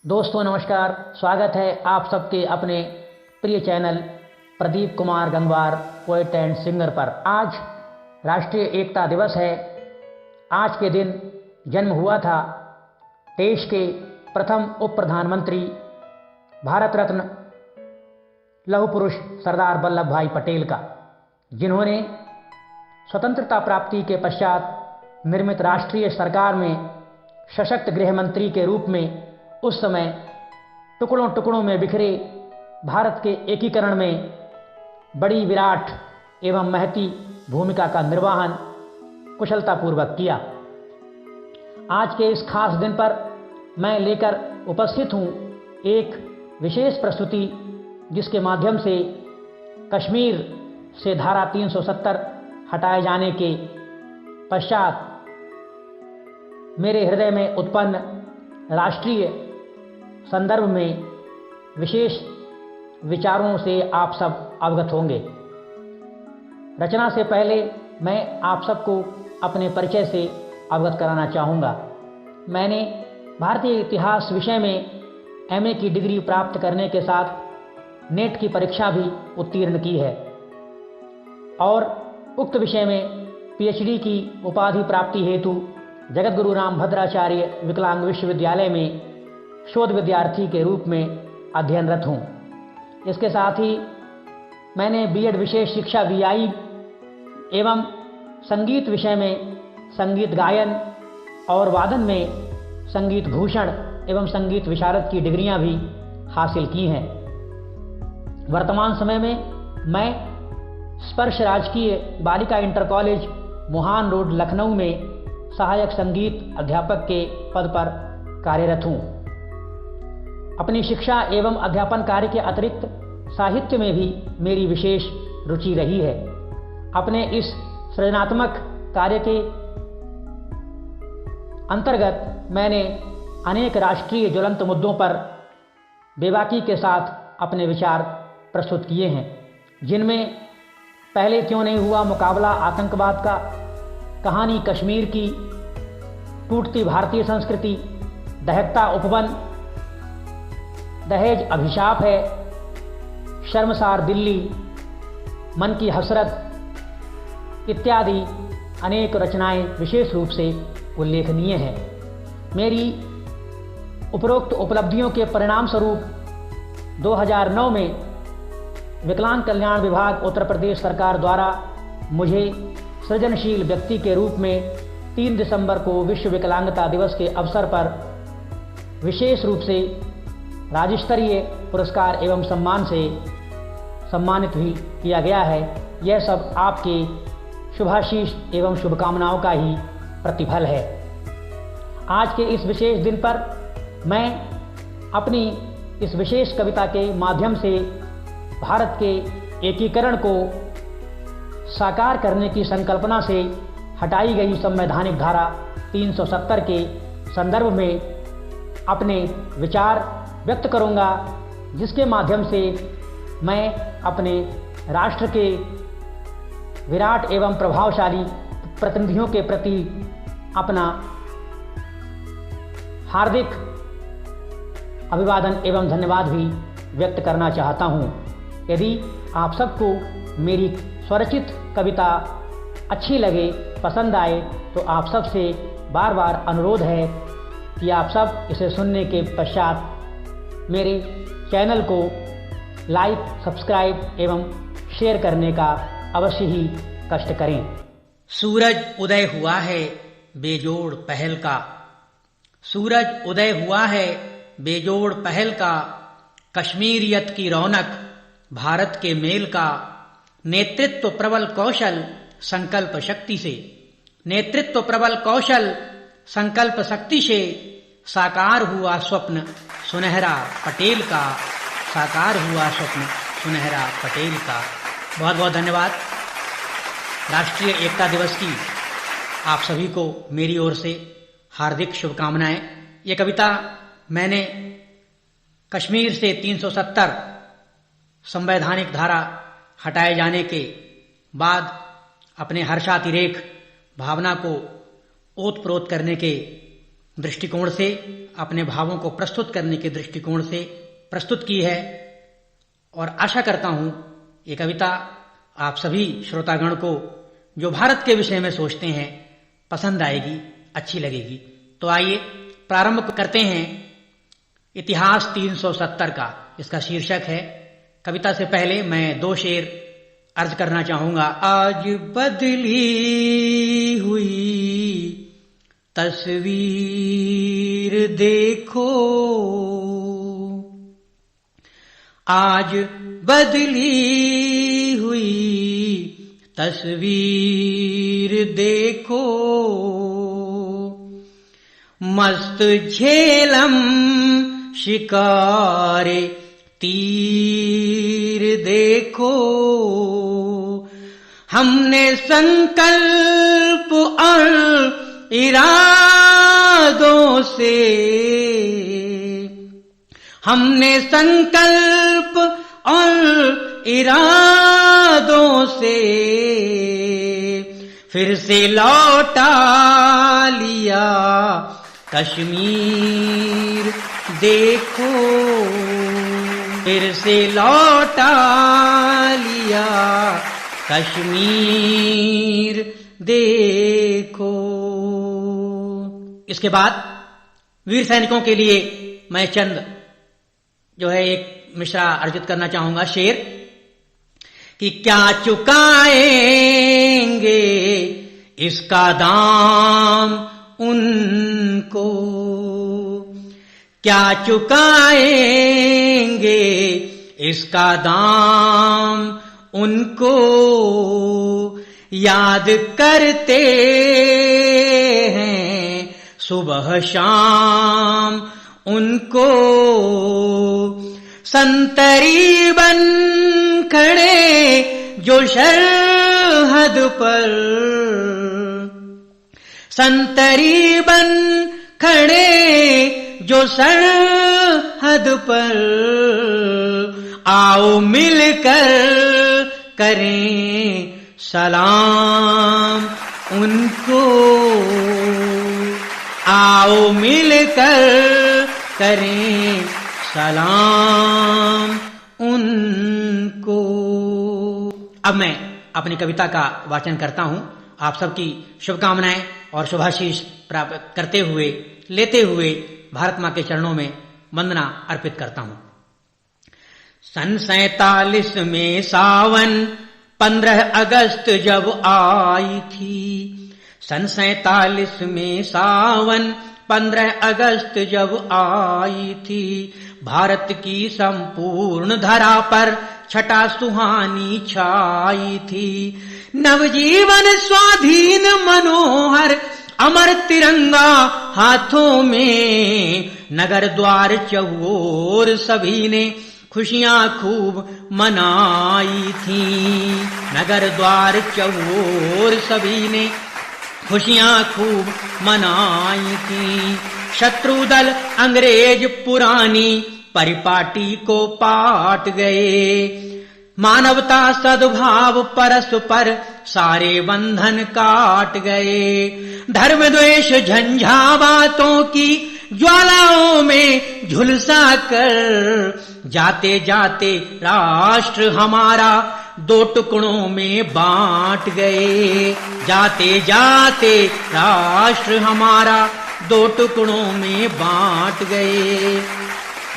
दोस्तों नमस्कार। स्वागत है आप सबके अपने प्रिय channel Pradeep Kumar Gangwar poet and singer पर। आज राष्ट्रीय एकता दिवस है। आज के दिन जन्म हुआ था देश के प्रथम उप प्रधानमंत्री भारत रत्न लौह पुरुष सरदार वल्लभ भाई पटेल का, जिन्होंने स्वतंत्रता प्राप्ति के पश्चात निर्मित राष्ट्रीय सरकार में सशक्त गृह मंत्री के रूप में उस समय टुकड़ों टुकड़ों में बिखरे भारत के एकीकरण में बड़ी विराट एवं महती भूमिका का निर्वहन कुशलतापूर्वक किया। आज के इस खास दिन पर मैं लेकर उपस्थित हूँ एक विशेष प्रस्तुति, जिसके माध्यम से कश्मीर से धारा 370 हटाए जाने के पश्चात मेरे हृदय में उत्पन्न राष्ट्रीय संदर्भ में विशेष विचारों से आप सब अवगत होंगे। रचना से पहले मैं आप सबको अपने परिचय से अवगत कराना चाहूँगा। मैंने भारतीय इतिहास विषय में एमए की डिग्री प्राप्त करने के साथ नेट की परीक्षा भी उत्तीर्ण की है और उक्त विषय में पीएचडी की उपाधि प्राप्ति हेतु जगतगुरु रामभद्राचार्य विकलांग विश्वविद्यालय में शोध विद्यार्थी के रूप में अध्ययनरत हूँ। इसके साथ ही मैंने बीएड विशेष शिक्षा बीआई एवं संगीत विषय में संगीत गायन और वादन में संगीत भूषण एवं संगीत विशारद की डिग्रियां भी हासिल की हैं। वर्तमान समय में मैं स्पर्श राजकीय बालिका इंटर कॉलेज मुहान रोड लखनऊ में सहायक संगीत अध्यापक के पद पर कार्यरत हूँ। अपनी शिक्षा एवं अध्यापन कार्य के अतिरिक्त साहित्य में भी मेरी विशेष रुचि रही है। अपने इस सृजनात्मक कार्य के अंतर्गत मैंने अनेक राष्ट्रीय ज्वलंत मुद्दों पर बेबाकी के साथ अपने विचार प्रस्तुत किए हैं, जिनमें पहले क्यों नहीं हुआ मुकाबला आतंकवाद का, कहानी कश्मीर की, टूटती भारतीय संस्कृति, दहकता उपवन, दहेज अभिशाप है, शर्मसार दिल्ली, मन की हसरत इत्यादि अनेक रचनाएं विशेष रूप से उल्लेखनीय हैं। मेरी उपरोक्त उपलब्धियों के परिणाम स्वरूप 2009 में विकलांग कल्याण विभाग उत्तर प्रदेश सरकार द्वारा मुझे सृजनशील व्यक्ति के रूप में 3 दिसंबर को विश्व विकलांगता दिवस के अवसर पर विशेष रूप से राज्य स्तरीय पुरस्कार एवं सम्मान से सम्मानित भी किया गया है। यह सब आपके शुभाशीष एवं शुभकामनाओं का ही प्रतिफल है। आज के इस विशेष दिन पर मैं अपनी इस विशेष कविता के माध्यम से भारत के एकीकरण को साकार करने की संकल्पना से हटाई गई संवैधानिक धारा 370 के संदर्भ में अपने विचार व्यक्त करूंगा, जिसके माध्यम से मैं अपने राष्ट्र के विराट एवं प्रभावशाली प्रतिनिधियों के प्रति अपना हार्दिक अभिवादन एवं धन्यवाद भी व्यक्त करना चाहता हूं। यदि आप सबको मेरी स्वरचित कविता अच्छी लगे, पसंद आए, तो आप सबसे बार बार अनुरोध है कि आप सब इसे सुनने के पश्चात मेरे चैनल को लाइक, सब्सक्राइब एवं शेयर करने का अवश्य ही कष्ट करें। सूरज उदय हुआ है बेजोड़ पहल का, सूरज उदय हुआ है बेजोड़ पहल का, कश्मीरियत की रौनक भारत के मेल का, नेतृत्व प्रबल कौशल संकल्प शक्ति से, नेतृत्व प्रबल कौशल संकल्प शक्ति से साकार हुआ स्वप्न सुनहरा पटेल का, साकार हुआ स्वप्न सुनहरा पटेल का। बहुत बहुत धन्यवाद। राष्ट्रीय एकता दिवस की आप सभी को मेरी ओर से हार्दिक शुभकामनाएं। ये कविता मैंने कश्मीर से 370 संवैधानिक धारा हटाए जाने के बाद अपने हर्षातिरेक भावना को ओतप्रोत करने के दृष्टिकोण से, अपने भावों को प्रस्तुत करने के दृष्टिकोण से प्रस्तुत की है। और आशा करता हूं ये कविता आप सभी श्रोतागण को जो भारत के विषय में सोचते हैं पसंद आएगी, अच्छी लगेगी। तो आइए प्रारंभ करते हैं इतिहास 370 का। इसका शीर्षक है। कविता से पहले मैं 2 शेर अर्ज करना चाहूंगा। आज बदली हुई तस्वीर देखो, आज बदली हुई तस्वीर देखो, मस्त झेलम शिकारे तीर देखो, हमने संकल्प और इरादों से, हमने संकल्प और इरादों से फिर से लौटा लिया कश्मीर देखो, फिर से लौटा लिया कश्मीर देखो। इसके बाद वीर सैनिकों के लिए मैं चंद जो है एक मिसरा अर्जित करना चाहूंगा, शेर कि क्या चुकाएंगे इसका दाम उनको, क्या चुकाएंगे इसका दाम उनको, याद करते हैं सुबह शाम उनको, संतरी बन खड़े जो सरहद पर, संतरी बन खड़े जो सरहद पर, आओ मिलकर करें सलाम उनको, आओ मिलकर करें सलाम उनको। अब मैं अपनी कविता का वाचन करता हूं। आप सबकी शुभकामनाएं और शुभाशीष प्राप्त करते हुए, लेते हुए भारत मां के चरणों में वंदना अर्पित करता हूं। सन 47 में सावन 15 अगस्त जब आई थी, सन 47 में सावन 15 अगस्त जब आई थी, भारत की संपूर्ण धरा पर छटा सुहानी छाई थी, नवजीवन स्वाधीन मनोहर अमर तिरंगा हाथों में, नगर द्वार चौओर सभी ने खुशियां खूब मनाई थी, नगर द्वार चौओर सभी ने खुशियां खूब मनाई थी, शत्रु दल अंग्रेज पुरानी परिपाटी को पाट गए, मानवता सद्भाव परस्पर सारे बंधन काट गए, धर्म द्वेष झंझावातों की ज्वालाओं में झुलसा कर जाते जाते राष्ट्र हमारा 2 टुकड़ों में बांट गए, जाते जाते राष्ट्र हमारा 2 टुकड़ों में बांट गए,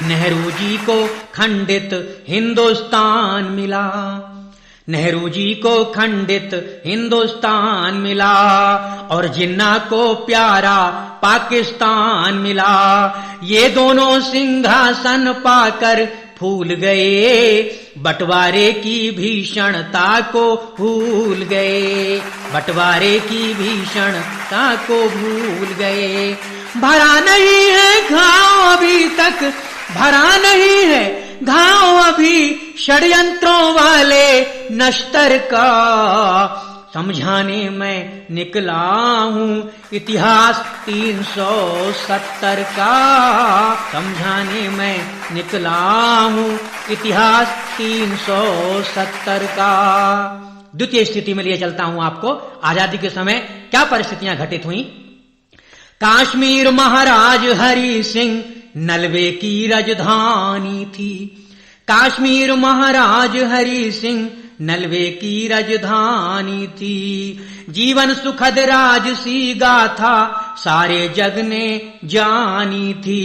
नेहरू जी को खंडित हिंदुस्तान मिला, नेहरू जी को खंडित हिंदुस्तान मिला, और जिन्ना को प्यारा पाकिस्तान मिला, ये दोनों सिंहासन पाकर फूल गए, बंटवारे की भीषणता को भूल गए, बंटवारे की भीषणता को भूल गए, भरा नहीं है घाव अभी तक, भरा नहीं है घाव अभी षड्यंत्रों वाले नश्तर का, समझाने मैं निकला हूँ इतिहास 370 का, समझाने मैं निकला हूँ इतिहास 370 का। द्वितीय स्थिति में लिए चलता हूँ आपको। आजादी के समय क्या परिस्थितियां घटित हुई। काश्मीर महाराज हरि सिंह नलवे की राजधानी थी। काश्मीर महाराज हरि सिंह नलवे की राजधानी थी। जीवन सुखद राजसी गाथा सारे जग ने जानी थी।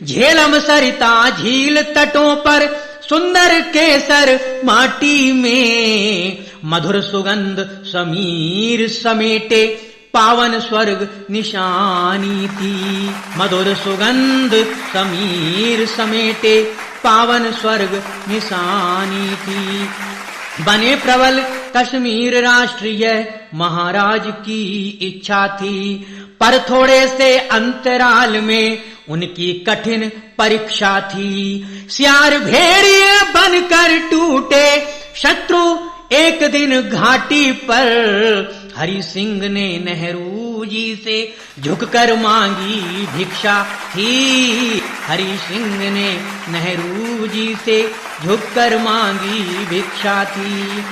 झेलम सरिता झील तटों पर सुंदर केसर माटी में मधुर सुगंध समीर समेटे पावन स्वर्ग निशानी थी। मधुर सुगंध समीर समेटे पावन स्वर्ग निशानी थी। बने प्रबल कश्मीर राष्ट्रीय महाराज की इच्छा थी, पर थोड़े से अंतराल में उनकी कठिन परीक्षा थी। सियार भेड़िए बनकर टूटे शत्रु एक दिन घाटी पर। हरि सिंह ने नेहरू जी से झुककर मांगी भिक्षा थी। हरि सिंह ने नेहरू जी से झुककर मांगी भिक्षा थी।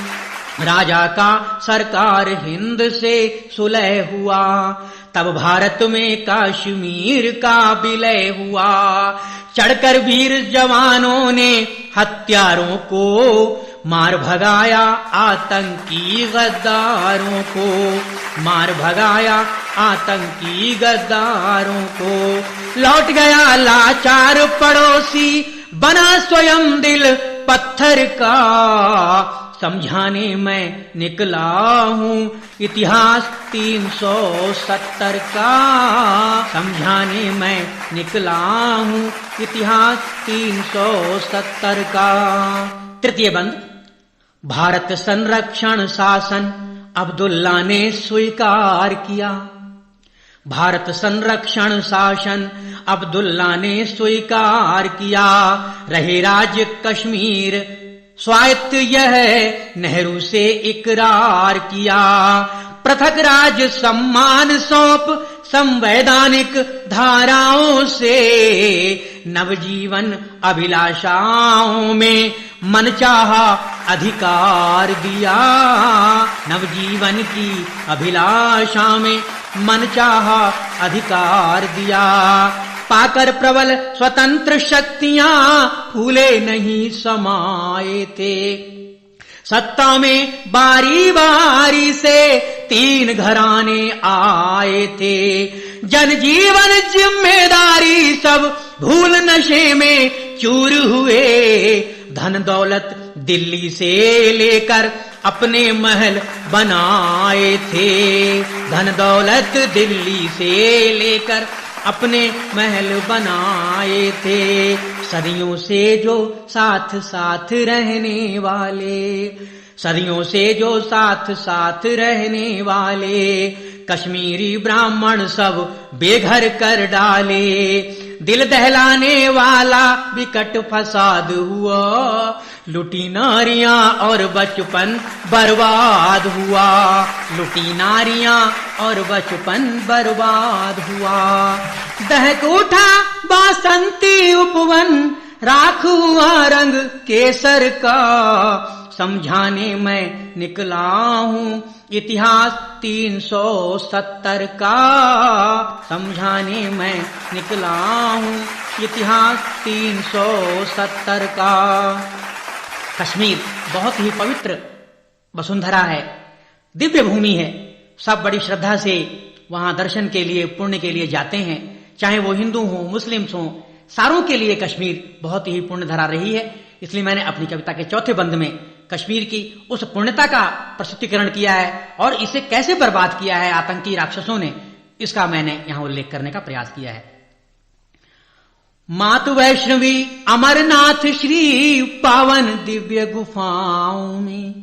राजा का सरकार हिंद से सुलह हुआ, तब भारत में कश्मीर का विलय हुआ। चढ़कर वीर जवानों ने हत्यारों को मार भगाया, आतंकी गद्दारों को मार भगाया, आतंकी गद्दारों को। लौट गया लाचार पड़ोसी, बना स्वयं दिल पत्थर का। समझाने मैं निकला हूँ इतिहास 370 का। समझाने मैं निकला हूँ इतिहास 370 का। तृतीय बंद। भारत संरक्षण शासन अब्दुल्ला ने स्वीकार किया। भारत संरक्षण शासन अब्दुल्ला ने स्वीकार किया। रहे राज्य कश्मीर स्वायत्त यह नेहरू से इकरार किया। पृथक राज्य सम्मान सौंप संवैधानिक धाराओं से नवजीवन अभिलाषाओं में मनचाहा अधिकार दिया। नवजीवन की अभिलाषा में मनचाहा अधिकार दिया। पाकर प्रबल स्वतंत्र शक्तियां फूले नहीं समाये थे। सत्ता में बारी बारी से 3 घराने आए थे। जनजीवन जिम्मेदारी सब भूल नशे में चूर हुए। धन दौलत दिल्ली से लेकर अपने महल बनाए थे। धन दौलत दिल्ली से लेकर अपने महल बनाए थे। सदियों से जो साथ साथ रहने वाले, सदियों से जो साथ साथ रहने वाले कश्मीरी ब्राह्मण सब बेघर कर डाले। दिल दहलाने वाला विकट फसाद हुआ। लुटी नारियां और बचपन बर्बाद हुआ। लुटी नारियां और बचपन बर्बाद हुआ। दहक उठा बासंती उपवन, राख हुआ रंग केसर का। समझाने मैं निकला हूँ इतिहास 370 का। समझाने मैं निकला हूँ इतिहास 370 का। कश्मीर बहुत ही पवित्र वसुंधरा है, दिव्य भूमि है। सब बड़ी श्रद्धा से वहां दर्शन के लिए, पुण्य के लिए जाते हैं। चाहे वो हिंदू हो, मुस्लिम्स हो, सारों के लिए कश्मीर बहुत ही पुण्य धरा रही है। इसलिए मैंने अपनी कविता के चौथे बंद में कश्मीर की उस पुण्यता का प्रस्तुतिकरण किया है और इसे कैसे बर्बाद किया है आतंकी राक्षसों ने, इसका मैंने यहां उल्लेख करने का प्रयास किया है। मातु वैष्णवी अमरनाथ श्री पावन दिव्य गुफाओं में।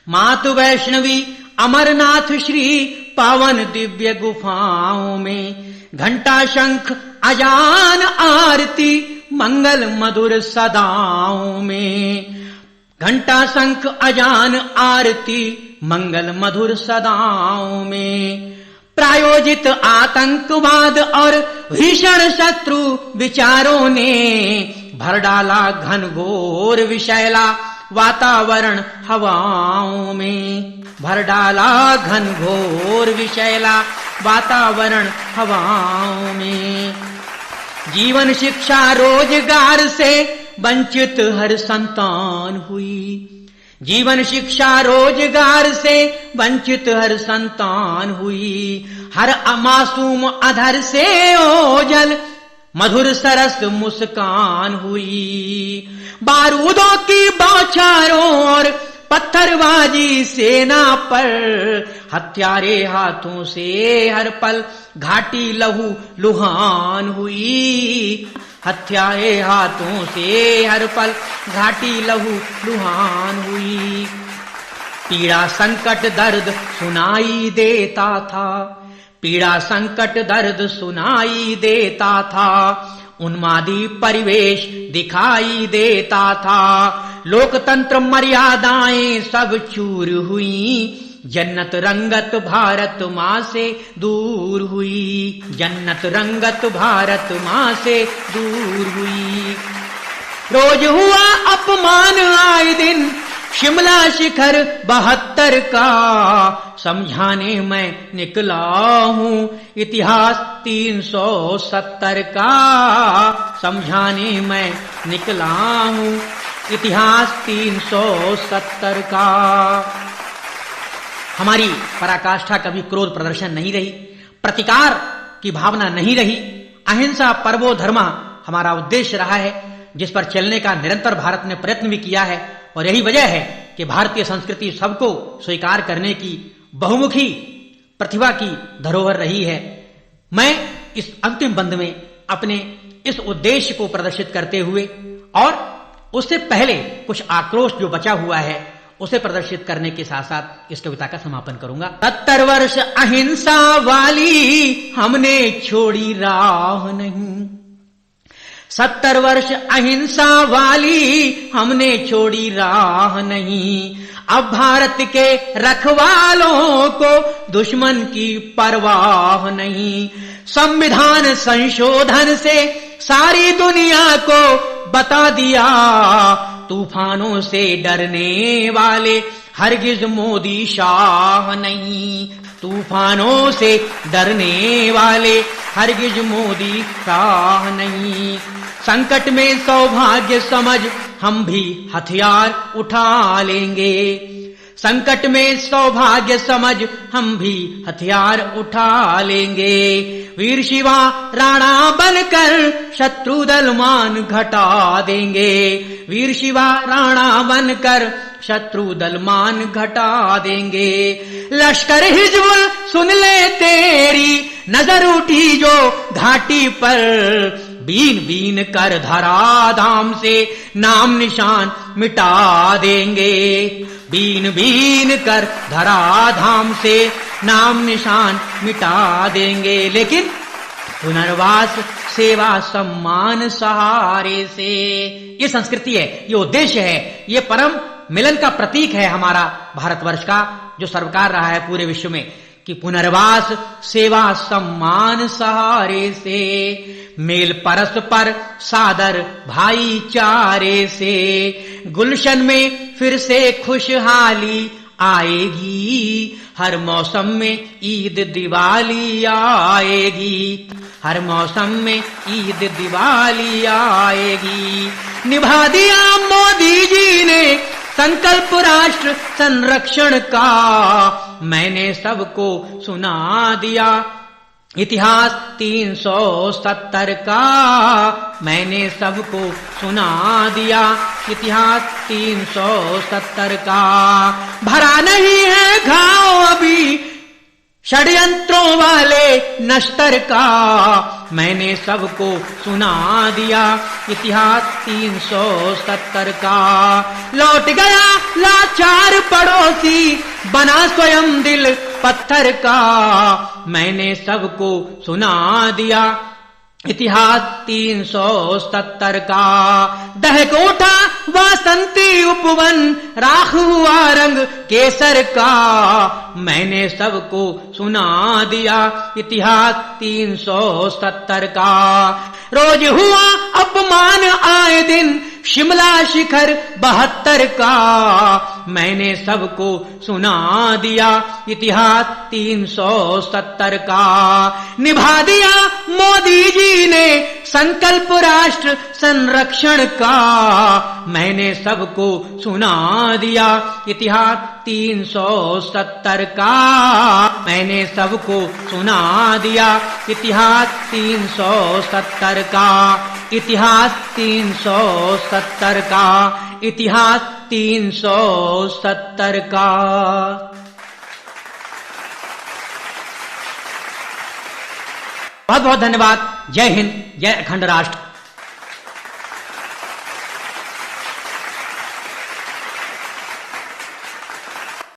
मातु वैष्णवी अमरनाथ श्री पावन दिव्य गुफाओं में। घंटा शंख अजान आरती मंगल मधुर सदाओं में। घंटा शंख अजान आरती मंगल मधुर सदाओं में। प्रायोजित आतंकवाद और भीषण शत्रु विचारों ने भर डाला घनघोर विषैला वातावरण हवाओं में। भर डाला घनघोर विषैला वातावरण हवाओं में। जीवन शिक्षा रोजगार से वंचित हर संतान हुई। जीवन शिक्षा रोजगार से वंचित हर संतान हुई। हर मासूम अधर से ओझल मधुर सरस मुस्कान हुई। बारूदों की बौछारों और पत्थरबाजी सेना पर हत्यारे हाथों से हर पल घाटी लहू लुहान हुई। हत्यारे हाथों से हर पल घाटी लहू लुहान हुई। पीड़ा संकट दर्द सुनाई देता था। पीड़ा संकट दर्द सुनाई देता था। उन्मादी परिवेश दिखाई देता था। लोकतंत्र मर्यादाएं सब चूर हुई। जन्नत रंगत भारत माँ से दूर हुई। जन्नत रंगत भारत माँ से दूर हुई। रोज हुआ अपमान आए दिन शिमला शिखर 72 का। समझाने मैं निकला हूँ इतिहास 370 का। समझाने मैं निकला हूँ इतिहास 370 का। हमारी पराकाष्ठा कभी क्रोध प्रदर्शन नहीं रही। प्रतिकार की भावना नहीं रही। अहिंसा परमो धर्मा हमारा उद्देश्य रहा है, जिस पर चलने का निरंतर भारत ने प्रयत्न भी किया है। और यही वजह है कि भारतीय संस्कृति सबको स्वीकार करने की बहुमुखी प्रतिभा की धरोहर रही है। मैं इस अंतिम बंद में अपने इस उद्देश्य को प्रदर्शित करते हुए और उससे पहले कुछ आक्रोश जो बचा हुआ है उसे प्रदर्शित करने के साथ साथ इस कविता का समापन करूंगा। 70 वर्ष अहिंसा वाली हमने छोड़ी राह नहीं। 70 वर्ष अहिंसा वाली हमने छोड़ी राह नहीं। अब भारत के रखवालों को दुश्मन की परवाह नहीं। संविधान संशोधन से सारी दुनिया को बता दिया, तूफानों से डरने वाले हरगिज मोदी शाह नहीं। तूफानों से डरने वाले हरगिज मोदी शाह नहीं। संकट में सौभाग्य समझ हम भी हथियार उठा लेंगे। संकट में सौभाग्य समझ हम भी हथियार उठा लेंगे। वीर शिवा राणा बनकर शत्रु दल मान घटा देंगे। वीर शिवा राणा बनकर शत्रु दल मान घटा देंगे। लश्कर हिजबुल सुन ले तेरी नजर उठी जो घाटी पर, बीन बीन कर धराधाम से नाम निशान मिटा देंगे। बीन बीन कर धराधाम से नाम निशान मिटा देंगे। लेकिन पुनर्वास सेवा सम्मान सहारे से, ये संस्कृति है, ये उद्देश्य है, ये परम मिलन का प्रतीक है हमारा भारतवर्ष का, जो सर्वकार रहा है पूरे विश्व में, कि पुनर्वास सेवा सम्मान सहारे से, मेल परस्पर सादर भाईचारे से, गुलशन में फिर से खुशहाली आएगी। हर मौसम में ईद दिवाली आएगी। हर मौसम में ईद दिवाली आएगी। निभा दिया मोदी जी ने संकल्प राष्ट्र संरक्षण का, मैंने सबको सुना दिया इतिहास 370 का। मैंने सबको सुना दिया इतिहास 370 का। भरा नहीं है घाव अभी षड्यंत्रों वाले नश्तर का, मैंने सबको सुना दिया इतिहास 370 का। लौट गया लाचार पड़ोसी बना स्वयं दिल पत्थर का, मैंने सबको सुना दिया इतिहास 370 का। दहक उठा वासंती उपवन राख हुआ रंग केसर का, मैंने सबको सुना दिया इतिहास 370 का। रोज हुआ अपमान आए दिन शिमला शिखर 72 का मैंने सबको सुना दिया इतिहास 370 का। निभा दिया मोदी जी ने संकल्प राष्ट्र संरक्षण का, मैंने सबको सुना दिया इतिहास 370 का। मैंने सबको सुना दिया इतिहास 370 का। इतिहास 370 का। इतिहास 370 का। बहुत बहुत धन्यवाद। जय हिंद, जय अखंड राष्ट्र।